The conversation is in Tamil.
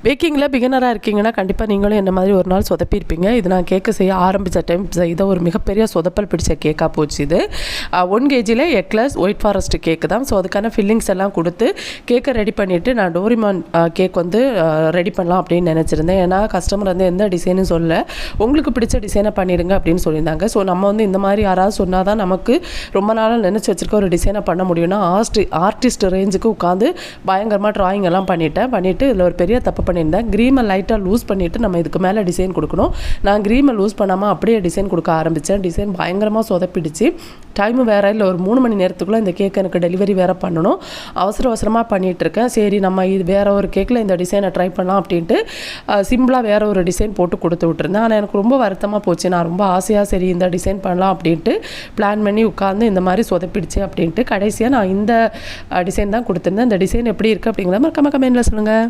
பேக்கிங்கில் பிகினராக இருக்கீங்கன்னா கண்டிப்பாக நீங்களும் என்ன மாதிரி ஒரு நாள் சொதப்பியிருப்பீங்க. இது நான் கேக்கு செய்ய ஆரம்பித்த டைம் செய்த ஒரு மிகப்பெரிய சொதப்பல் பிடிச்ச கேக்காக போச்சு இது. 1 kgல எக்லஸ் ஒயிட் ஃபாரஸ்ட் கேக்கு தான். ஸோ அதுக்கான ஃபில்லிங்ஸ் எல்லாம் கொடுத்து கேக்கை ரெடி பண்ணிவிட்டு நான் டோரிமான் கேக் வந்து ரெடி பண்ணலாம் அப்படின்னு நினச்சிருந்தேன். ஏன்னா கஸ்டமர் வந்து எந்த டிசைனும் சொல்ல, உங்களுக்கு பிடிச்ச டிசைனை பண்ணிடுங்க அப்படின்னு சொல்லியிருந்தாங்க. ஸோ நம்ம வந்து இந்த மாதிரி யாராவது சொன்னால் தான் நமக்கு ரொம்ப நாளாக நினச்சி வச்சுருக்க ஒரு டிசைனை பண்ண முடியும்னா ஆர்டிஸ்ட் ரேஞ்சுக்கு உட்காந்து பயங்கரமாக ட்ராயிங் எல்லாம் பண்ணிவிட்டு இதில் ஒரு பெரிய தப்பு பண்ணியிருந்தேன். க்ரீமை லைட்டாக லூஸ் பண்ணிவிட்டு நம்ம இதுக்கு மேலே டிசைன் கொடுக்கணும். நான் க்ரீமை லூஸ் பண்ணாமல் அப்படியே டிசைன் கொடுக்க ஆரம்பித்தேன். டிசைன் பயங்கரமாக சொதப்பிடுச்சு. டைமு வேறு இல்லை, ஒரு 3 மணி நேரத்துக்குள்ளே இந்த கேக் எனக்கு டெலிவரி வேறு பண்ணணும். அவசரமாக பண்ணிகிட்ருக்கேன். சரி நம்ம இது வேறு ஒரு கேக்கில் இந்த டிசைனை ட்ரை பண்ணலாம் அப்படின்ட்டு சிம்பிளாக வேறு ஒரு டிசைன் போட்டு கொடுத்து விட்டுருந்தேன். ஆனால் எனக்கு ரொம்ப வருத்தமாக போச்சு. நான் ரொம்ப ஆசையாக சரி இந்த டிசைன் பண்ணலாம் அப்படின்ட்டு பிளான் பண்ணி உட்காந்து இந்த மாதிரி சொதப்பிடுச்சு அப்படின்ட்டு கடைசியாக நான் இந்த டிசைன் தான் கொடுத்துருந்தேன். இந்த டிசைன் எப்படி இருக்குது அப்படிங்கிறத மறக்காம கமெண்ட்டில் சொல்லுங்கள்.